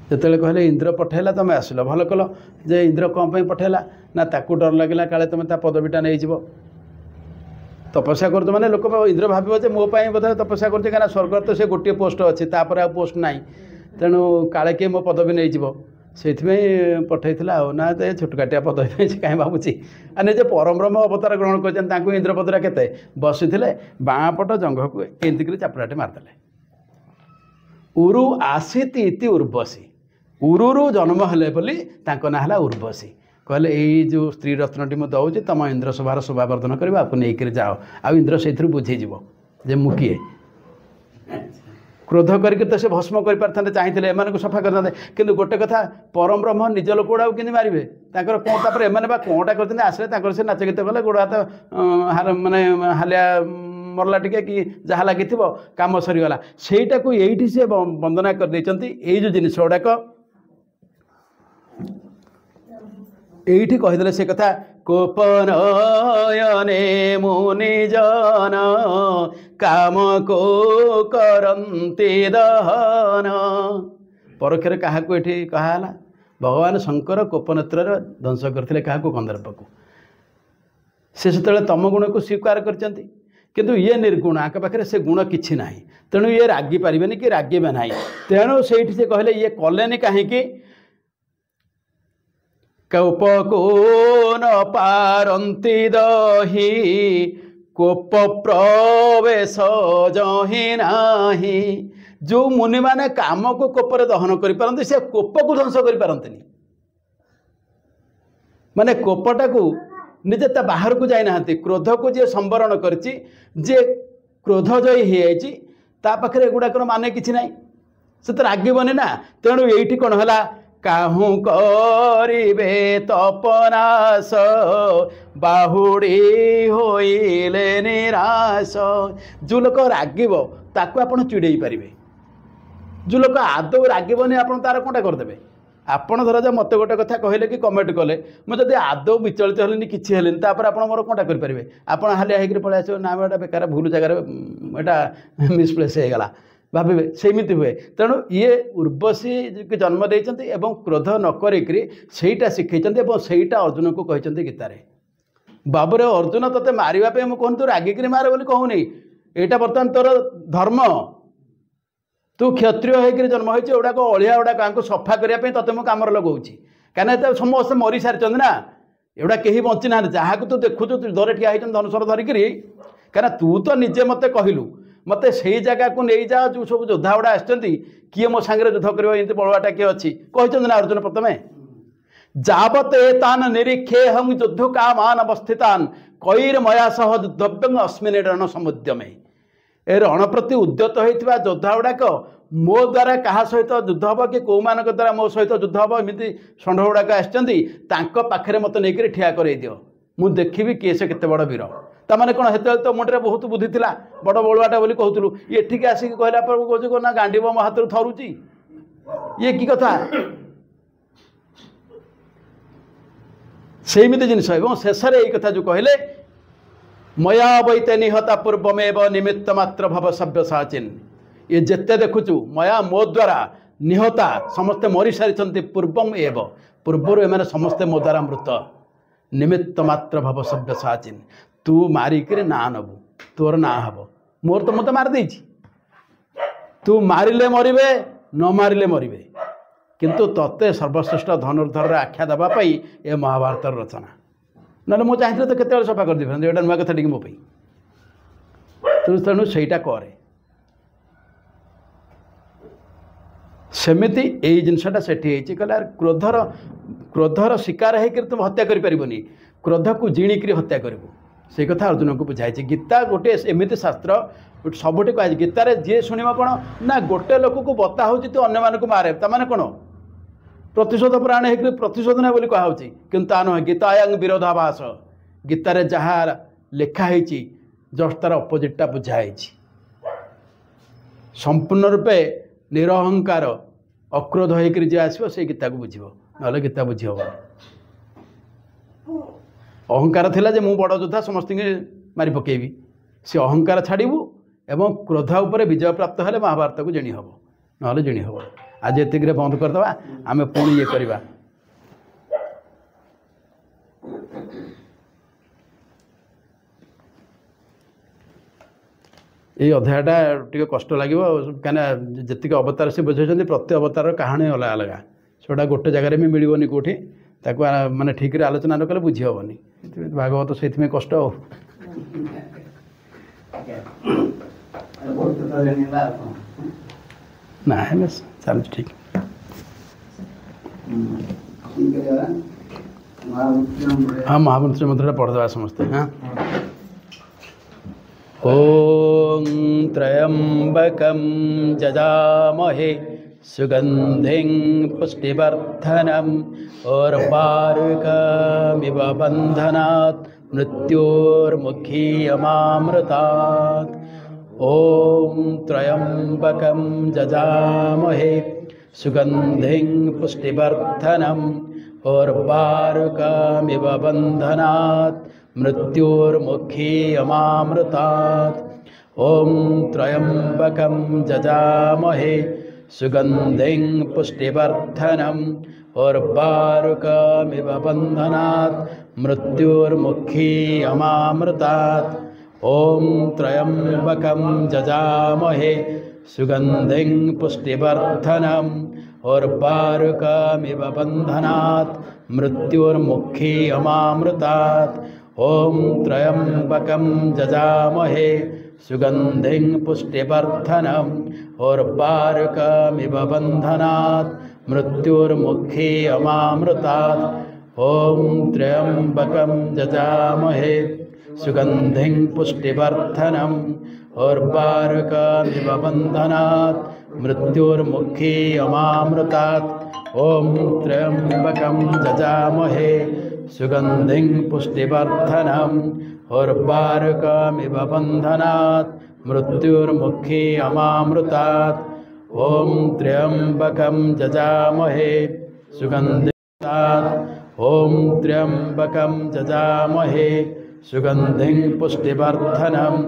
[SPEAKER 1] जिते कहले इंद्र पठेला तुम आसिल भल कल जे इंद्र कौन पठेला ना ताकू डर लगे काले तुम पदवीटा नहीं जीव तपस्या कर माने लोक इंद्र भाव मोपाई बोधे तपस्या कर स्वर्ग तो से गोटे पोस्ट अच्छी आ पोस्ट ना तेणु काले किए मो पदवी नहीं जीव से पठे ना छोटकाटिया पदवी कहीं भावुची निजे परब्रह्म अवतार ग्रहण कर इंद्र पदरा के बसी बाँपट जंघ को एमती चापड़ाटे मारदे उरु आसीति इति उर्वशी उरुरु जन्म हेले बोली ना है उर्वशी कहले यही जो स्त्री रत्नटी मुझे दौची तुम इंद्र सभार शोभावर्धन कर आपको लेकर जाओ आ इंद्र से बुझीज जे मु किए क्रोध करके तो से भस्म कर पारे चाहिए एम सफा करते कि गोटे कथा परम ब्रह्म निज लोक गुड़ा कि मारे कौन एम कौनटा करते आसले से नाच गीत कले गोड़ हाथ मानने हालिया मरला टिके कि जहाँ लगी काम सरीगला सेटा को ये सी वंदना कर जो जिनिस गुड़ाक ये कहीदे से कथा कोपनयने मुनिजन काम को करन्ति दहन परोक्षरे क्या ये कहाला भगवान शंकर कोपनेत्र ध्वंस करते क्या कंदर्प को से तम गुण को स्वीकार करचंती किंतु ये निर्गुण आक पाखे से गुण किछि नाही तेणु ये रागी पारिबेनि कि रागिबे नाही तेणु सेठी से कहले ये कलेनि काहेकि कोप को न पारंती दही कोप प्रवेश जही नाही जो मुनि माने काम को कोपर दहन करि पारंती से कोप को ध्वंस करि पारंतनी माने कोपटा को निजे ता बाहर को जाई नाहंती क्रोध को जे संवरण करछि जे क्रोध जय हे ता पाखरे गुडाकर माने किछि नाही से तो रागिबनी ना तेणु एठी कोन हला काहू करिबे तपनाश बाहुड़ी होइले निराश जो लोक रागिब ताकू आपण चिड़ेई पारिबे जो लोक आदौ रागिबनी आपण तार कोंटा करदेबे आपण धर जा मत गोटे कथा कहले कि कमेंट कले मुझे आदौ विचलित हलेनी किसी हलेनी तापर आपण मोर कोंटा करें आप हालिया होकर पलि आस ना एटा बेकार भूल जगार एटा मिसप्लेस हो गला भावे सेमती हुए तेणु ये उर्वशी की जन्म देते क्रोध न करा शिखई सेटा अर्जुन को कहते गीतार बाबुरे अर्जुन तोते मारे मुझे कहूँ तू रागिकी मारे बोली कहूनी यहाँ बर्तमान तोर धर्म तू क्षत्रिय होकर जन्म होड़ाक अलिया गुड़ाक सफा करने तोते मुझे कम लगाऊँगी कहीं समस्त मरी सारी ना एवढा कहीं बची ना जहाँ तू देखु दरे ठिया धनुषर धरिकी कहीं तू तो निजे मत कहलु मत से जगह को नहीं जा जो सब योद्धा गुड़ा आसती किए मो सांगे युद्ध कर बलवाटा किए अच्छी कहते ना अर्जुन प्रथमे जावत एतान निरीक्षे हम युद्ध कामान अवस्थितान कैर मया सह युद्धव्यंग अस्मिन रण समुद्यमे ए रण प्रति उद्यत होता योद्धा गुड़ाक मो द्वारा क्या सहित युद्ध हम कि कौ मान द्वारा मो सहित युद्ध हम एमती षंढ गुड़ाक आसखे मत नहीं ठिया कर दियो मु देखी किए से केते बड़ वीर ताने कौन हेत तो मुंडे बहुत बुद्धि था बड़ बलुआटा बोली कहूलु एठिक आसिक कहला कौन ना गांडीब मो हाथ थरुची ये कि कथा सेमती जिनस शेष ये कथा जो कहले मया वैते निहता पूर्वमेव निमित्त मात्र भव सभ्य साचिन ये जिते देखुचु मया मो द्वारा निहता समस्ते मरी सारी पूर्वम एव पूर्वर एम समस्ते मो द्वारा मृत निमित्त मात्र भव सभ्य साचिन तू मारिक ना नबू तोर ना हम मोर तो मत मारदे तू मारिले मरबे न मारिले मरबे किंतु तते सर्वश्रेष्ठ धनुर्धर आख्या देवाई ए महाभारत रचना ना मुझे चाहिए तो केत सफा कर दी एटा नुआ कथा मो तेणु सहीटा करे सेमिति यही जिनसटा से कहला क्रोधर शिकार होकर तुम हत्या करें क्रोध को जिणिक हत्या करू से कथा अर्जुन को बुझाई गीता गोटे एमती शास्त्र सबुठ कह गीतार जी शुणव कौन ना गोटे लोक को बता हो तू अन्य मानक मारे ताने कौन प्रतिशोध प्राण हो प्रतिशोध ना बोली कह कि ता नुह गीतायांग विरोधाभास गीतार जहाँ लिखाही जस्ट तार अपोजिटा बुझाई संपूर्ण रूपे निरहंकार अक्रोध होकर जी आसो से गीता को बुझ ना गीता बुझी हम अहंकार थिला जे मु बड़ योद्धा समस्त मारी पकेबी से अहंकार छाड़ू एवं क्रोध उपर विजय प्राप्त हेले महाभारत को जिणी हम ना जिणी हम आज एतिक बंद करदे आम पुणी ये करवा ये अध्यायटा टे कष्ट लगे कहीं जी अवतार से बुझे प्रति अवतार कहानी अलग अलग सेटा गोटे जगार भी मिलनी कौटी ताको माने ठीक रे आलोचना न कले बुझी हेनी भागवत से कष्ट हो ना चल ठीक हाँ महामृत्युंजय मंत्र पढ़दे समस्ते। हाँ ओं त्र्यंबकं जजामहे सुगंधिं पुष्टिवर्धनम् उर्वारुकमिव बन्धनात् मृत्योर्मुखीयमामृतात्। ॐ त्र्यंबकं जजामहे सुगंधिं पुष्टिवर्धनम् उर्वारुकमिव बन्धनात् मृत्योर्मुखीयमामृतात्। ॐ त्र्यंबकं जजामहे सुगंधिं पुष्टिवर्धनम् उर्वारुकमिव बन्धनात् मृत्योर्मुखीयमामृतात्। ॐ त्र्यंबकं जजामहे सुगंधिं पुष्टिवर्धनम् उर्वारुकमिव बन्धनात् मृत्योर्मुखीयमामृतात्। ॐ त्र्यंबकं जजामहे सुगंधिं पुष्टिवर्धनम् उर्वारुकमिव बन्धनात् मृत्योर्मुखीयमामृतात्। ॐ त्र्यंबकं जजामहे सुगंधिं पुष्टिवर्धनम् उर्वारुकमिव बन्धनात् मृत्योर्मुखीयमामृतात्। ॐ त्र्यंबकं जजामहे सुगंधिं पुष्टिवर्धनम् उर्वारुकमिव बन्धनात् मृत्योर्मुखीयमामृतात्। ॐ त्र्यंबकं जजामहे सुगंधिं ॐ त्र्यंबकं जजामहे सुगंधिं पुष्टिवर्धनम्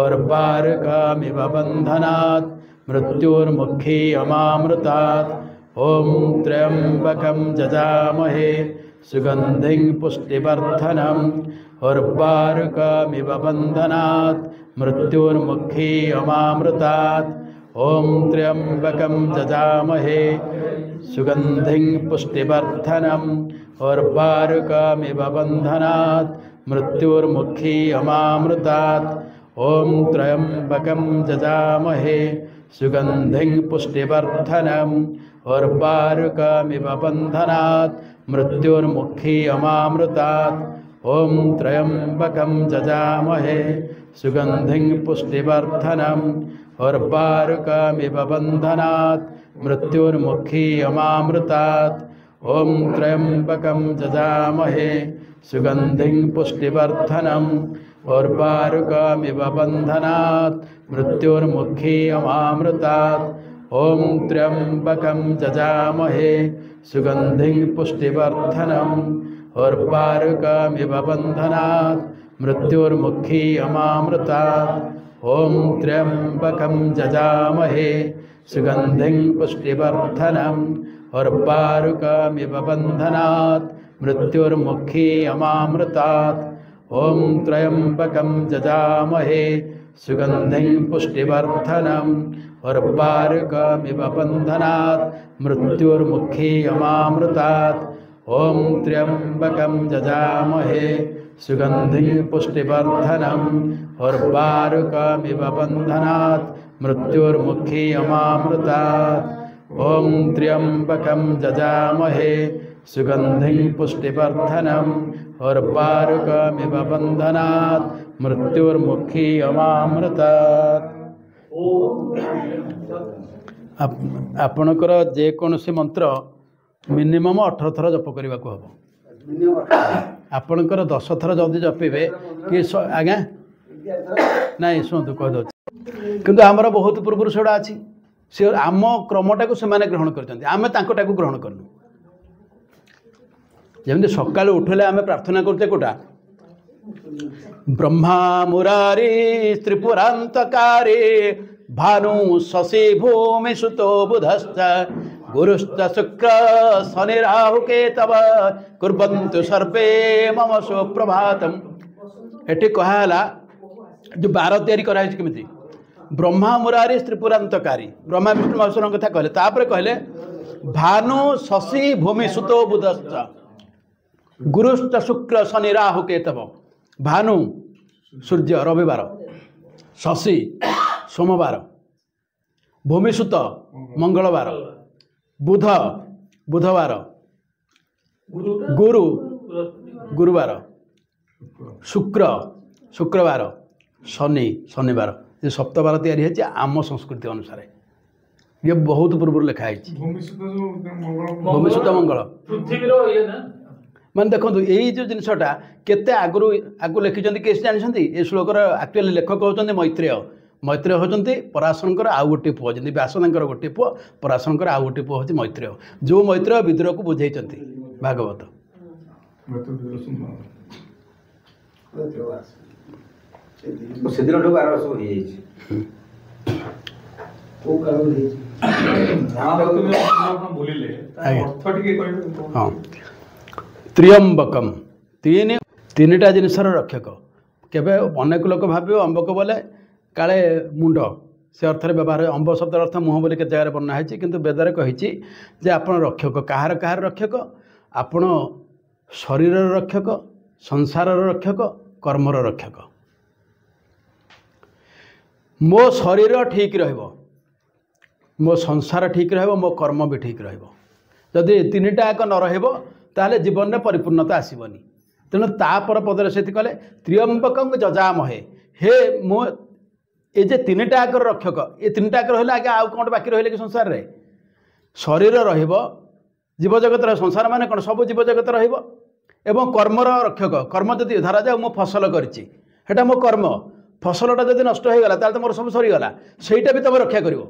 [SPEAKER 1] उर्वारुकमिव बन्धनात् मृत्योर्मुखीयमामृतात्। ॐ त्र्यंबकं जजामहे सुगंधिं पुष्टिवर्धनम् उर्वारुकमिव बन्धनात् मृत्योर्मुखीयमामृतात्। ॐ त्र्यंबकं जजामहे सुगंधिं पुष्टिवर्धनम् उर्वारुकमिव बन्धनात् मृत्योर्मुखीयमामृतात्। ॐ त्र्यंबकं जजामहे सुगंधिं पुष्टिवर्धनम् उर्वारुकमिव बन्धनात् मृत्योर्मुखीयमामृतात्। ॐ त्र्यंबकं जजामहे सुगंधिं पुष्टिवर्धनम् उर्वारुकमिव बन्धनात् मृत्योर्मुखीयमामृतात्। ॐ त्र्यंबकं जजामहे सुगंधिं पुष्टिवर्धनम् उर्वारुकमिव बन्धनात् मृत्योर्मुखीयमामृतात्। ॐ त्र्यंबकं जजामहे सुगंधिं पुष्टिवर्धनम् उर्वारुकमिव बन्धनात् मृत्योर्मुखीयमामृतात्। ॐ त्र्यंबकं जजामहे सुगंधिं पुष्टिवर्धनम् उर्वारुकमिव बन्धनात् मृत्योर्मुखीयमामृतात्। ॐ त्र्यंबकं जजामहे सुगंधिं पुष्टिवर्धनम् उर्वारुकमिव बन्धनात् मृत्योर्मुखीयमामृतात्। ॐ त्र्यंबकं जजामहे सुगंधिं पुष्टिवर्धनम् उर्वारुकमिव बन्धनात् मृत्योर्मुखीयमामृतात्। ॐ त्र्यंबकं जजामहे सुगंधिं पुष्टिवर्धनम् उर्वारुकमिव बन्धनात् मृत्योर्मुखीयमामृतात्। आपणकर जेकोसी मंत्र मिनिमम 18 थर जप करने को हम आपणकर 10 थर जदि जपे कि आज्ञा नाई शुणु कहीदे किंतु आमर बहुत पूर्व सेटा अच्छी सी आम क्रमटा को ग्रहण कर ग्रहण करनु जमी सका उठले आम प्रार्थना करते कोटा ब्रह्मा मुरारी त्रिपुरांतकारी भानु शशि भूमि सुतो बुधश्च गुरुश्च शुक्र शनि राहु केतव कुर्वन्तु सर्वे मम सुप्रभातम। एटी कहला जो 12 तैयारी कराई केमिति ब्रह्मा मुरारी त्रिपुरांतकारी ब्रह्मा विष्णु महेश्वर कथा कहले तापर कहले भानु शशि भूमि सुतो बुधश्च गुरुश्च शुक्र शनि राहु केतव भानु सूर्य रविवार शशि सोमवार भूमिसुत मंगलवार बुध बुधवार गुरु गुरुवार शुक्रवार शनिवार ये सप्तवार तैयारी है आम संस्कृति अनुसार ये बहुत पूर्व लिखाई भूमिसुत मंगल माने देखो यही जो जिनसटा केते आगु लिखिं किए जानते ये श्लोकर एक्चुअली लेखक होती मैत्रेय होती पराशर आउ गोटे पुओ जमी व्यासदार गोटे पुओ पराशर आउ गोटे पुओ हूँ मैत्रेय जो मैत्रेय विदुर को बुझे भागवत हाँ त्र्यंबकम तीन टा जिनसर रक्षक केवे अनेक लोक भाव अम्बक बोले काले मुंड से अर्थ व्यवहार अम्ब शब्द अर्थ मुह बोली केते जगह बना है किंतु वेदरे कही जे आपण रक्षक कहार कहार रक्षक आपण शरीर रक्षक संसार रक्षक कर्मर रक्षक मो शरीर ठीक रहिबो मो संसार ठीक रहिबो मो कर्म भी ठीक रहिबो जदि तीनटा एक न रहिबो ताहले जीवन में परिपूर्णता आसबनी तेणु तापर पदर से कहले त्र्यंबकं जजामहे हे मो ये जे तीनटा आकर रक्षक ये तीनटा आकर रहा आगे आउ कौन बाकी रही कि संसार रे शरीर रहिबो जीवजगत संसार माने कौन सब जीवजगत रहिबो एवं कर्मर रक्षक कर्म जदि धरा जाओ मो फसल करिछि हेटा मो कर्म फसलटा जदि नष्ट हो गला ताले मोर सब सरीगला सेटा भी तुम रक्षा करिवो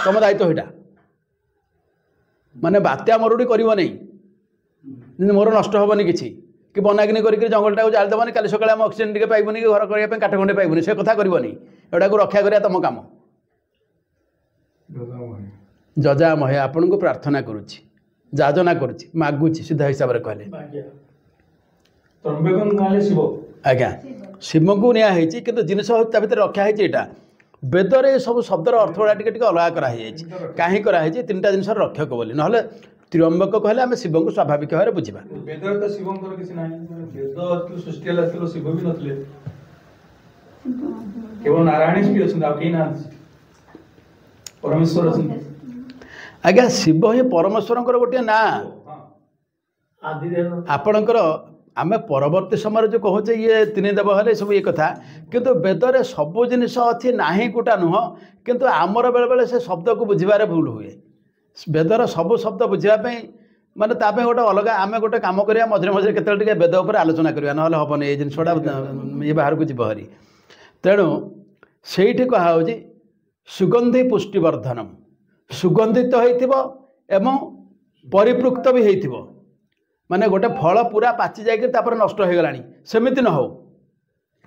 [SPEAKER 1] तुम दायित्व हेटा माने बात्या मरुड़ी करिवो नै मोर नष्ट हेनी कि कि बनागिनी करके जंगलटा को जालदेवनी काली सकाଳେ आम ऑक्सीजन टिके पाइबनी कि घर करने काठ खंडे पाइबनी से कथा करनी एटा को रक्षा करिया तुम काम जजा महे आपन को प्रार्थना करुछि जाजना करुछि मागुछि सीधा हिसाब रे कहले आज्ञा शिव को निया है कि जिनस भर रखा है वेदरे सब शब्दर अर्थ गुड़ा टे अलग कराई कहीं कराई तीन टा जिन रक्षक बोली ना त्र्यंबक कहले आम शिव को स्वाभाविक भाव बुझा आज्ञा शिव ही परमेश्वर गोटे ना आपणकर आमे परवर्ती समय जो कहचे ये तीन देव हेले सब ये कथा किंतु वेदरे सब जिनिस अच्छी नाही गोटा नुह किंतु आमर बेले बेले से शब्द को बुझारे भूल हुए वेदर सब शब्द बुझापी माने तापे गोटे अलग आम गोटे कम करिया मझे मझे केते वेद उपर आलोचना करिया ना हेनी ये जिनसटा ये बाहर को जीव हरी तेणु से कहुच्छी सुगंधि पुष्टिवर्धनम सुगंधित होइथिबो एवं परिपृक्त भी होइथिबो माने गोटे फल पूरा पाची जाकर नष्ट हो गलानी सेमिति न हो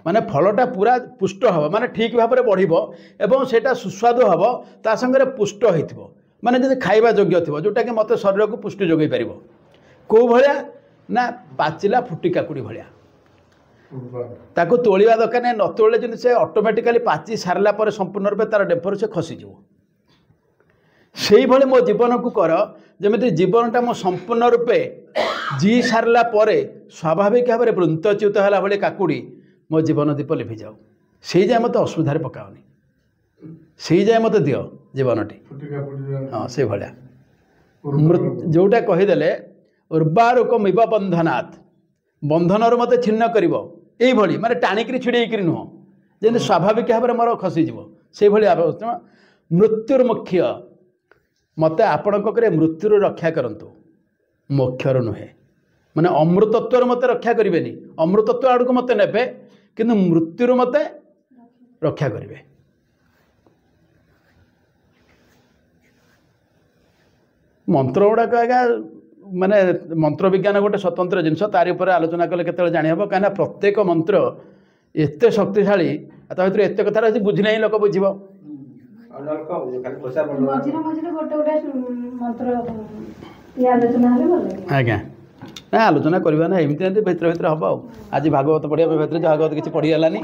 [SPEAKER 1] माने फलटा पूरा पुष्ट हम माने ठीक भाव में बढ़िबो एवं सेटा सुस्वादु हम ता संगे पुष्ट होइथिबो माने जदि खाइबा योग्य थिबो जोटा कि मते शरीर को पुष्टि जोगै पारिबो को भलिया ना पाचिला फुटी काकुड़ी भलिया ताको तोलिबा दरकार नै न तोले जदि से ऑटोमेटिकली पाची सारला पर संपूर्ण रूप तार डेफर से खसी जीवो सेही भले मो जीवन को कर जमी जीवनटा मो संपूर्ण रूपे जी सारला पर स्वाभाविक भाव में वृंतच्युत है भाई काकुड़ी मो जीवन दीप लिभि जाऊ से जाए मत असुविधार पकाओनी से जाए मत दियो जीवनटी हाँ से भाया जोटा कहीदे उर्वारुकम इव बंधनात् बंधन मत छिन्न कर माने टाणिक छिड़ेक नुह जमी स्वाभाविक भाव में मोर खसीज से मृत्युर्मुख्य मत आपण मृत्युर रक्षा करंतु मोक्षर नुहे माने अमृतत्व मत रक्षा करें अमृतत्व आड़ को मत ने कि मृत्युर मत रक्षा करेंगे मंत्र गुड़ाक आज्ञा माने मंत्र विज्ञान गोटे स्वतंत्र जिनस तारी पर आलोचना कले केते जानी हम कहीं प्रत्येक मंत्र एत शक्तिशाली भर एत कथा रही बुझी ना लोक बुझ आज्ञा ना आलोचना करवा ना एमती भर हम आज भागवत पढ़िया भागवत किसी पढ़ी गलानी।